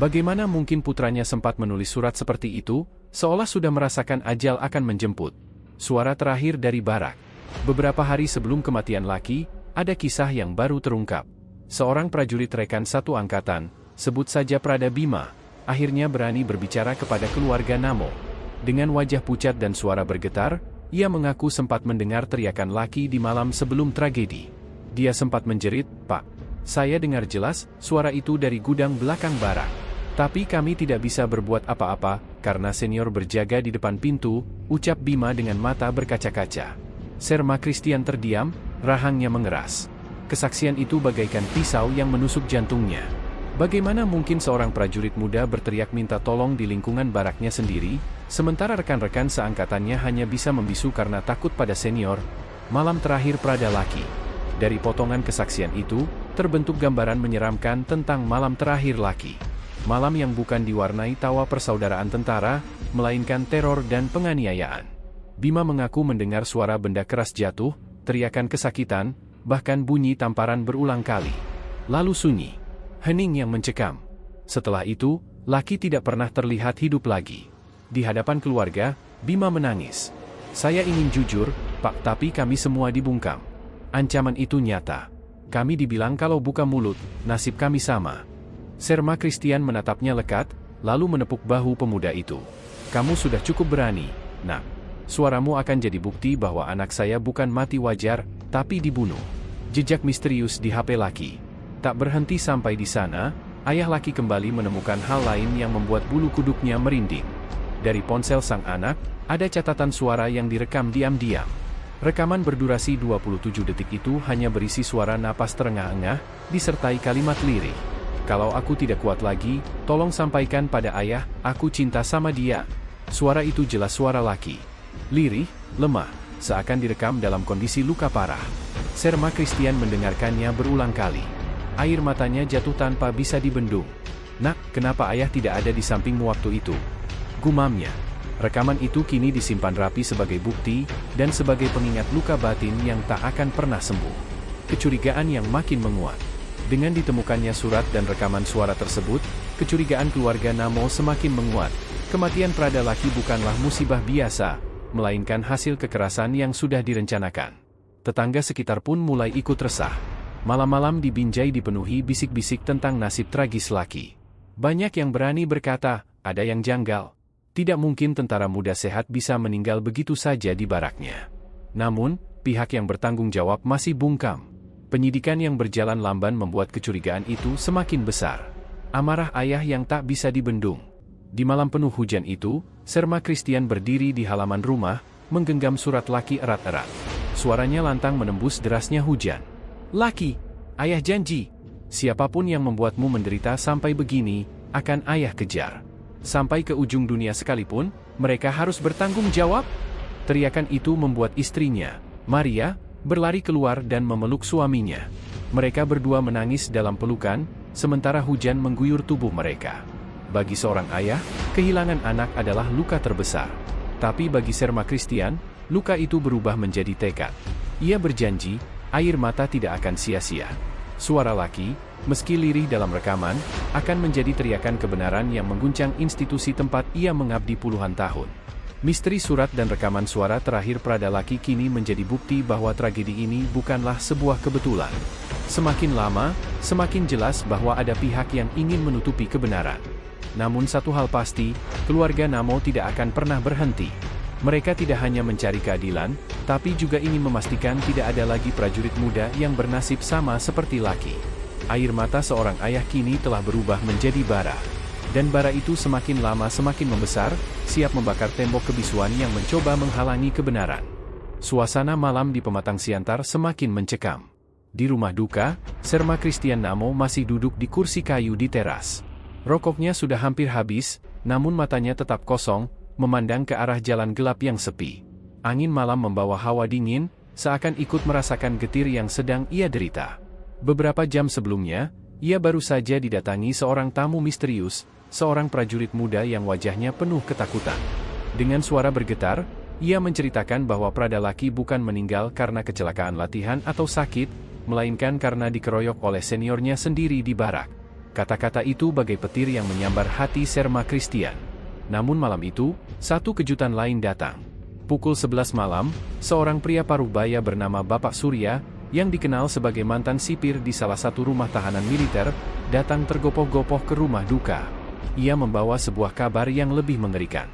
Bagaimana mungkin putranya sempat menulis surat seperti itu, seolah sudah merasakan ajal akan menjemput. Suara terakhir dari barak. Beberapa hari sebelum kematian Lucky, ada kisah yang baru terungkap. Seorang prajurit rekan satu angkatan, sebut saja Prada Bima, akhirnya berani berbicara kepada keluarga Namo. Dengan wajah pucat dan suara bergetar, ia mengaku sempat mendengar teriakan Lucky di malam sebelum tragedi. Dia sempat menjerit, "Pak, saya dengar jelas, suara itu dari gudang belakang barak. Tapi kami tidak bisa berbuat apa-apa, karena senior berjaga di depan pintu," ucap Bima dengan mata berkaca-kaca. Sherma Christian terdiam, rahangnya mengeras. Kesaksian itu bagaikan pisau yang menusuk jantungnya. Bagaimana mungkin seorang prajurit muda berteriak minta tolong di lingkungan baraknya sendiri, sementara rekan-rekan seangkatannya hanya bisa membisu karena takut pada senior? Malam terakhir Prada Lucky. Dari potongan kesaksian itu, terbentuk gambaran menyeramkan tentang malam terakhir Lucky. Malam yang bukan diwarnai tawa persaudaraan tentara, melainkan teror dan penganiayaan. Bima mengaku mendengar suara benda keras jatuh, teriakan kesakitan, bahkan bunyi tamparan berulang kali. Lalu sunyi. Hening yang mencekam. Setelah itu, Lucky tidak pernah terlihat hidup lagi. Di hadapan keluarga, Bima menangis. "Saya ingin jujur, Pak, tapi kami semua dibungkam. Ancaman itu nyata. Kami dibilang kalau buka mulut, nasib kami sama." Sherma Christian menatapnya lekat, lalu menepuk bahu pemuda itu. "Kamu sudah cukup berani, Nak. Suaramu akan jadi bukti bahwa anak saya bukan mati wajar, tapi dibunuh." Jejak misterius di HP Lucky. Tak berhenti sampai di sana, ayah Lucky kembali menemukan hal lain yang membuat bulu kuduknya merinding. Dari ponsel sang anak, ada catatan suara yang direkam diam-diam. Rekaman berdurasi 27 detik itu hanya berisi suara napas terengah-engah, disertai kalimat lirih. "Kalau aku tidak kuat lagi, tolong sampaikan pada ayah, aku cinta sama dia." Suara itu jelas suara Lucky. Lirih, lemah, seakan direkam dalam kondisi luka parah. Sherma Christian mendengarkannya berulang kali. Air matanya jatuh tanpa bisa dibendung. "Nak, kenapa ayah tidak ada di sampingmu waktu itu?" gumamnya. Rekaman itu kini disimpan rapi sebagai bukti, dan sebagai pengingat luka batin yang tak akan pernah sembuh. Kecurigaan yang makin menguat. Dengan ditemukannya surat dan rekaman suara tersebut, kecurigaan keluarga Namo semakin menguat. Kematian Prada Lucky bukanlah musibah biasa, melainkan hasil kekerasan yang sudah direncanakan. Tetangga sekitar pun mulai ikut resah. Malam-malam di Binjai dipenuhi bisik-bisik tentang nasib tragis Lucky. Banyak yang berani berkata, ada yang janggal. Tidak mungkin tentara muda sehat bisa meninggal begitu saja di baraknya. Namun, pihak yang bertanggung jawab masih bungkam. Penyidikan yang berjalan lamban membuat kecurigaan itu semakin besar. Amarah ayah yang tak bisa dibendung. Di malam penuh hujan itu, Sherma Christian berdiri di halaman rumah, menggenggam surat Lucky erat-erat. Suaranya lantang menembus derasnya hujan. "Lucky, ayah janji, siapapun yang membuatmu menderita sampai begini, akan ayah kejar. Sampai ke ujung dunia sekalipun, mereka harus bertanggung jawab." Teriakan itu membuat istrinya, Maria, berlari keluar dan memeluk suaminya. Mereka berdua menangis dalam pelukan, sementara hujan mengguyur tubuh mereka. Bagi seorang ayah, kehilangan anak adalah luka terbesar. Tapi bagi Sherma Christian, luka itu berubah menjadi tekad. Ia berjanji, air mata tidak akan sia-sia. Suara laki, meski lirih dalam rekaman, akan menjadi teriakan kebenaran yang mengguncang institusi tempat ia mengabdi puluhan tahun. Misteri surat dan rekaman suara terakhir Prada Laki kini menjadi bukti bahwa tragedi ini bukanlah sebuah kebetulan. Semakin lama, semakin jelas bahwa ada pihak yang ingin menutupi kebenaran. Namun satu hal pasti, keluarga Namo tidak akan pernah berhenti. Mereka tidak hanya mencari keadilan, tapi juga ingin memastikan tidak ada lagi prajurit muda yang bernasib sama seperti Laki. Air mata seorang ayah kini telah berubah menjadi bara. Dan bara itu semakin lama semakin membesar, siap membakar tembok kebisuan yang mencoba menghalangi kebenaran. Suasana malam di Pematang Siantar semakin mencekam. Di rumah duka, Serma Christian Namo masih duduk di kursi kayu di teras. Rokoknya sudah hampir habis, namun matanya tetap kosong, memandang ke arah jalan gelap yang sepi. Angin malam membawa hawa dingin, seakan ikut merasakan getir yang sedang ia derita. Beberapa jam sebelumnya, ia baru saja didatangi seorang tamu misterius, seorang prajurit muda yang wajahnya penuh ketakutan. Dengan suara bergetar, ia menceritakan bahwa Prada Laki bukan meninggal karena kecelakaan latihan atau sakit, melainkan karena dikeroyok oleh seniornya sendiri di barak. Kata-kata itu bagai petir yang menyambar hati Serma Christian. Namun malam itu, satu kejutan lain datang. Pukul 11 malam, seorang pria parubaya bernama Bapak Surya, yang dikenal sebagai mantan sipir di salah satu rumah tahanan militer, datang tergopoh-gopoh ke rumah duka. Ia membawa sebuah kabar yang lebih mengerikan.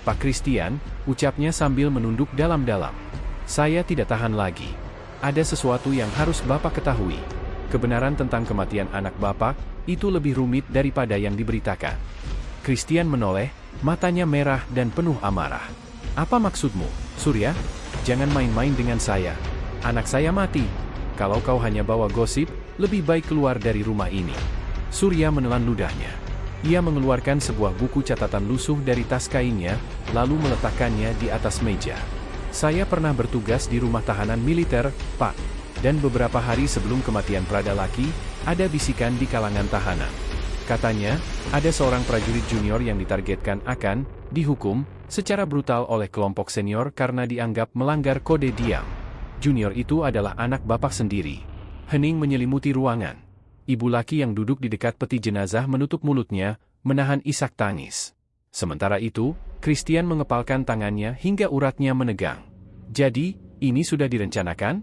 "Pak Christian," ucapnya sambil menunduk dalam-dalam. "Saya tidak tahan lagi. Ada sesuatu yang harus Bapak ketahui. Kebenaran tentang kematian anak Bapak, itu lebih rumit daripada yang diberitakan." Christian menoleh, matanya merah dan penuh amarah. "Apa maksudmu, Surya? Jangan main-main dengan saya. Anak saya mati. Kalau kau hanya bawa gosip, lebih baik keluar dari rumah ini." Surya menelan ludahnya. Ia mengeluarkan sebuah buku catatan lusuh dari tas kainnya, lalu meletakkannya di atas meja. "Saya pernah bertugas di rumah tahanan militer, Pak. Dan beberapa hari sebelum kematian Prada Laki, ada bisikan di kalangan tahanan. Katanya, ada seorang prajurit junior yang ditargetkan akan dihukum secara brutal oleh kelompok senior karena dianggap melanggar kode diam. Junior itu adalah anak Bapak sendiri." Hening menyelimuti ruangan. Ibu Laki yang duduk di dekat peti jenazah menutup mulutnya, menahan isak tangis. Sementara itu, Christian mengepalkan tangannya hingga uratnya menegang. "Jadi, ini sudah direncanakan?"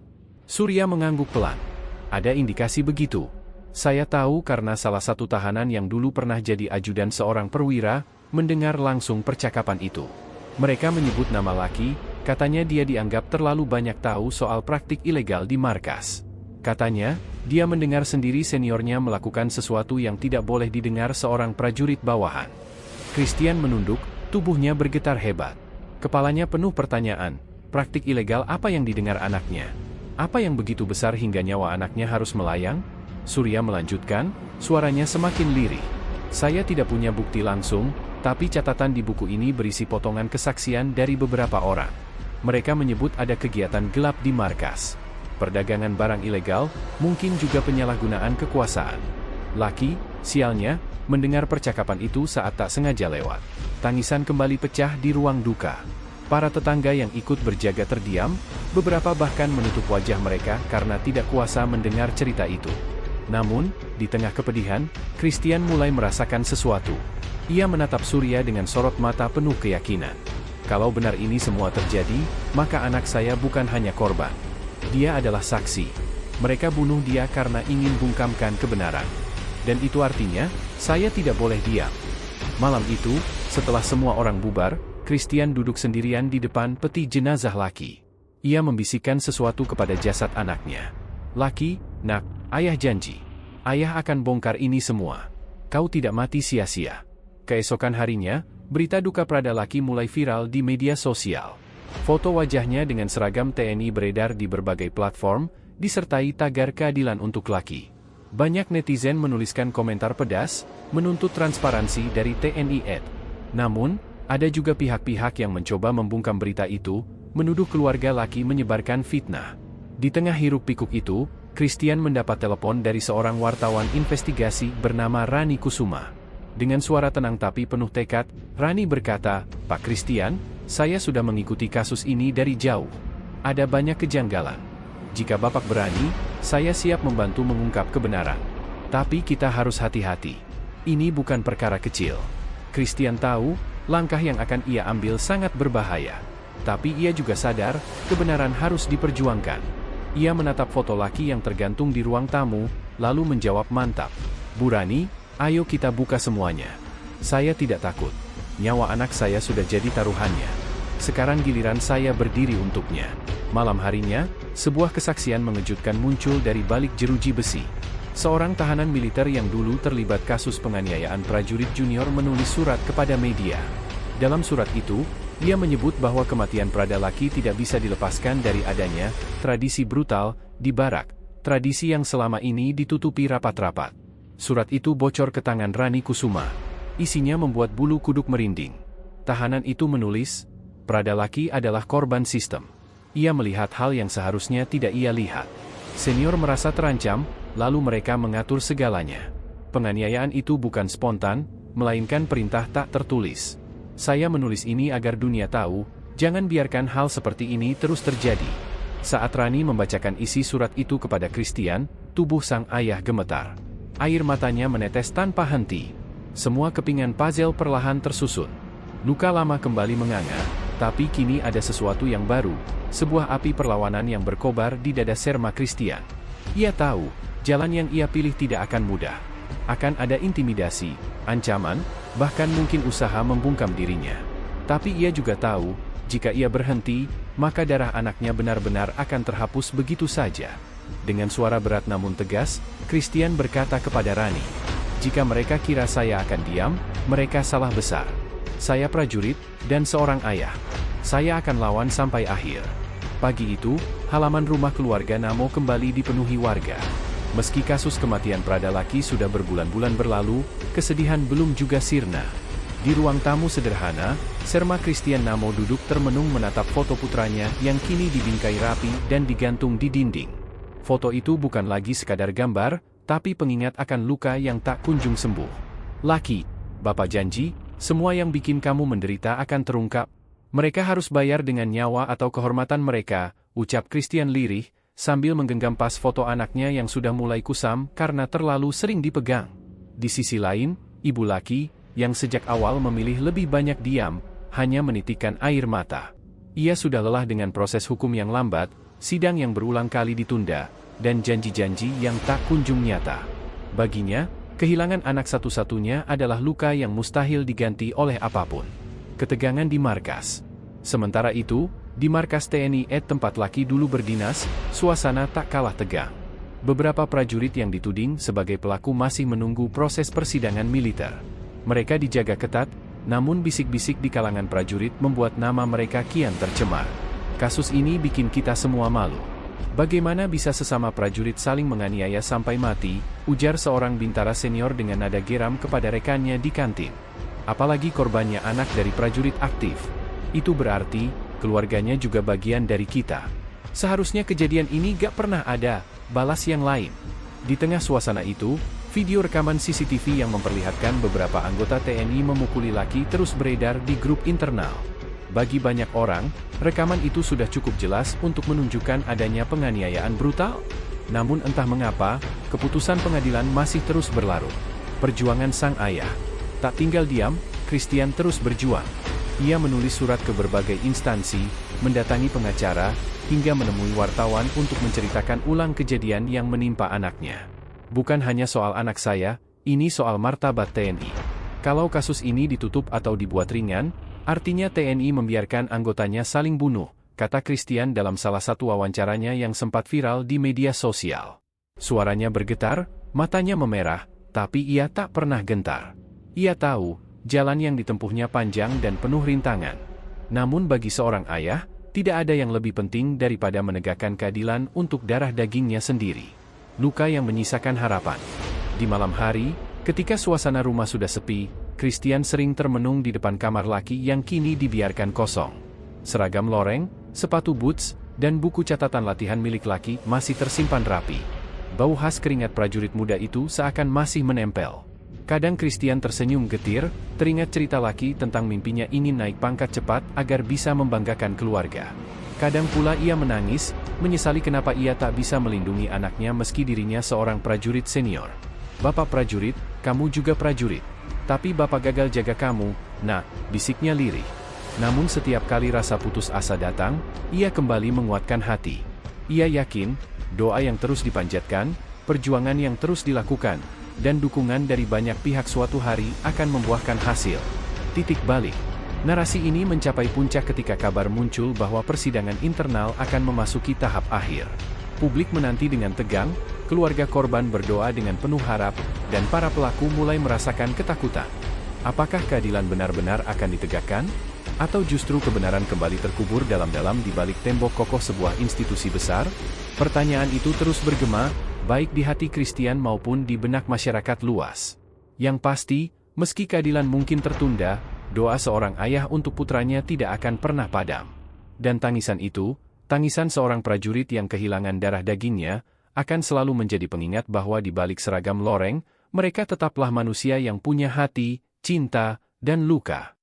Surya mengangguk pelan. "Ada indikasi begitu. Saya tahu karena salah satu tahanan yang dulu pernah jadi ajudan seorang perwira, mendengar langsung percakapan itu. Mereka menyebut nama Laki, katanya dia dianggap terlalu banyak tahu soal praktik ilegal di markas. Katanya, dia mendengar sendiri seniornya melakukan sesuatu yang tidak boleh didengar seorang prajurit bawahan." Christian menunduk, tubuhnya bergetar hebat. Kepalanya penuh pertanyaan, praktik ilegal apa yang didengar anaknya? Apa yang begitu besar hingga nyawa anaknya harus melayang? Surya melanjutkan, suaranya semakin lirih. "Saya tidak punya bukti langsung, tapi catatan di buku ini berisi potongan kesaksian dari beberapa orang. Mereka menyebut ada kegiatan gelap di markas. Perdagangan barang ilegal, mungkin juga penyalahgunaan kekuasaan." Laki, sialnya, mendengar percakapan itu saat tak sengaja lewat. Tangisan kembali pecah di ruang duka. Para tetangga yang ikut berjaga terdiam, beberapa bahkan menutup wajah mereka karena tidak kuasa mendengar cerita itu. Namun, di tengah kepedihan, Christian mulai merasakan sesuatu. Ia menatap Surya dengan sorot mata penuh keyakinan. "Kalau benar ini semua terjadi, maka anak saya bukan hanya korban. Dia adalah saksi. Mereka bunuh dia karena ingin bungkamkan kebenaran. Dan itu artinya, saya tidak boleh diam." Malam itu, setelah semua orang bubar, Christian duduk sendirian di depan peti jenazah Laki. Ia membisikkan sesuatu kepada jasad anaknya. "Laki, nak, ayah janji. Ayah akan bongkar ini semua. Kau tidak mati sia-sia." Keesokan harinya, berita duka Prada Laki mulai viral di media sosial. Foto wajahnya dengan seragam TNI beredar di berbagai platform, disertai tagar keadilan untuk Laki. Banyak netizen menuliskan komentar pedas, menuntut transparansi dari TNI AD. Namun, ada juga pihak-pihak yang mencoba membungkam berita itu, menuduh keluarga Laki menyebarkan fitnah. Di tengah hiruk-pikuk itu, Christian mendapat telepon dari seorang wartawan investigasi bernama Rani Kusuma. Dengan suara tenang tapi penuh tekad, Rani berkata, "Pak Christian, Saya sudah mengikuti kasus ini dari jauh. Ada banyak kejanggalan. Jika Bapak berani, saya siap membantu mengungkap kebenaran. Tapi kita harus hati-hati. Ini bukan perkara kecil. Christian tahu, langkah yang akan ia ambil sangat berbahaya. Tapi ia juga sadar, kebenaran harus diperjuangkan. Ia menatap foto laki yang tergantung di ruang tamu, lalu menjawab mantap. Bu Rani, ayo kita buka semuanya. Saya tidak takut. Nyawa anak saya sudah jadi taruhannya. Sekarang giliran saya berdiri untuknya. Malam harinya, sebuah kesaksian mengejutkan muncul dari balik jeruji besi. Seorang tahanan militer yang dulu terlibat kasus penganiayaan prajurit junior menulis surat kepada media. Dalam surat itu, ia menyebut bahwa kematian Pradalaki tidak bisa dilepaskan dari adanya tradisi brutal di barak, tradisi yang selama ini ditutupi rapat-rapat. Surat itu bocor ke tangan Rani Kusuma. Isinya membuat bulu kuduk merinding. Tahanan itu menulis, Pradalaki adalah korban sistem. Ia melihat hal yang seharusnya tidak ia lihat. Senior merasa terancam, lalu mereka mengatur segalanya. Penganiayaan itu bukan spontan, melainkan perintah tak tertulis. Saya menulis ini agar dunia tahu, jangan biarkan hal seperti ini terus terjadi. Saat Rani membacakan isi surat itu kepada Christian, tubuh sang ayah gemetar. Air matanya menetes tanpa henti. Semua kepingan puzzle perlahan tersusun. Luka lama kembali menganga, tapi kini ada sesuatu yang baru, sebuah api perlawanan yang berkobar di dada Serma Christian. Ia tahu, jalan yang ia pilih tidak akan mudah. Akan ada intimidasi, ancaman, bahkan mungkin usaha membungkam dirinya. Tapi ia juga tahu, jika ia berhenti, maka darah anaknya benar-benar akan terhapus begitu saja. Dengan suara berat namun tegas, Christian berkata kepada Rani, jika mereka kira saya akan diam, mereka salah besar. Saya prajurit, dan seorang ayah. Saya akan lawan sampai akhir. Pagi itu, halaman rumah keluarga Namo kembali dipenuhi warga. Meski kasus kematian Pradalaki sudah berbulan-bulan berlalu, kesedihan belum juga sirna. Di ruang tamu sederhana, Serma Christian Namo duduk termenung menatap foto putranya yang kini dibingkai rapi dan digantung di dinding. Foto itu bukan lagi sekadar gambar, tapi pengingat akan luka yang tak kunjung sembuh. Laki, Bapak janji, semua yang bikin kamu menderita akan terungkap. Mereka harus bayar dengan nyawa atau kehormatan mereka, ucap Christian lirih, sambil menggenggam pas foto anaknya yang sudah mulai kusam karena terlalu sering dipegang. Di sisi lain, ibu Laki, yang sejak awal memilih lebih banyak diam, hanya menitikkan air mata. Ia sudah lelah dengan proses hukum yang lambat, sidang yang berulang kali ditunda, dan janji-janji yang tak kunjung nyata. Baginya, kehilangan anak satu-satunya adalah luka yang mustahil diganti oleh apapun. Ketegangan di markas. Sementara itu, di markas TNI tempat Laki dulu berdinas, suasana tak kalah tegang. Beberapa prajurit yang dituding sebagai pelaku masih menunggu proses persidangan militer. Mereka dijaga ketat, namun bisik-bisik di kalangan prajurit membuat nama mereka kian tercemar. Kasus ini bikin kita semua malu. Bagaimana bisa sesama prajurit saling menganiaya sampai mati, ujar seorang bintara senior dengan nada geram kepada rekannya di kantin. Apalagi korbannya anak dari prajurit aktif. Itu berarti, keluarganya juga bagian dari kita. Seharusnya kejadian ini gak pernah ada, balas yang lain. Di tengah suasana itu, video rekaman CCTV yang memperlihatkan beberapa anggota TNI memukuli Laki terus beredar di grup internal. Bagi banyak orang, rekaman itu sudah cukup jelas untuk menunjukkan adanya penganiayaan brutal. Namun entah mengapa, keputusan pengadilan masih terus berlarut. Perjuangan sang ayah. Tak tinggal diam, Christian terus berjuang. Ia menulis surat ke berbagai instansi, mendatangi pengacara, hingga menemui wartawan untuk menceritakan ulang kejadian yang menimpa anaknya. Bukan hanya soal anak saya, ini soal martabat TNI. Kalau kasus ini ditutup atau dibuat ringan, artinya TNI membiarkan anggotanya saling bunuh, kata Christian dalam salah satu wawancaranya yang sempat viral di media sosial. Suaranya bergetar, matanya memerah, tapi ia tak pernah gentar. Ia tahu, jalan yang ditempuhnya panjang dan penuh rintangan. Namun bagi seorang ayah, tidak ada yang lebih penting daripada menegakkan keadilan untuk darah dagingnya sendiri. Luka yang menyisakan harapan. Di malam hari, ketika suasana rumah sudah sepi, Christian sering termenung di depan kamar Laki yang kini dibiarkan kosong. Seragam loreng, sepatu boots, dan buku catatan latihan milik Laki masih tersimpan rapi. Bau khas keringat prajurit muda itu seakan masih menempel. Kadang Christian tersenyum getir, teringat cerita laki tentang mimpinya ingin naik pangkat cepat agar bisa membanggakan keluarga. Kadang pula ia menangis, menyesali kenapa ia tak bisa melindungi anaknya meski dirinya seorang prajurit senior. "Bapak prajurit, kamu juga prajurit. Tapi bapak gagal jaga kamu, nak," bisiknya lirih. Namun setiap kali rasa putus asa datang, ia kembali menguatkan hati. Ia yakin, doa yang terus dipanjatkan, perjuangan yang terus dilakukan, dan dukungan dari banyak pihak suatu hari akan membuahkan hasil. Titik balik. Narasi ini mencapai puncak ketika kabar muncul bahwa persidangan internal akan memasuki tahap akhir. Publik menanti dengan tegang, keluarga korban berdoa dengan penuh harap, dan para pelaku mulai merasakan ketakutan. Apakah keadilan benar-benar akan ditegakkan? Atau justru kebenaran kembali terkubur dalam-dalam di balik tembok kokoh sebuah institusi besar? Pertanyaan itu terus bergema, baik di hati Christian maupun di benak masyarakat luas. Yang pasti, meski keadilan mungkin tertunda, doa seorang ayah untuk putranya tidak akan pernah padam. Dan tangisan itu, tangisan seorang prajurit yang kehilangan darah dagingnya, akan selalu menjadi pengingat bahwa di balik seragam loreng, mereka tetaplah manusia yang punya hati, cinta, dan luka.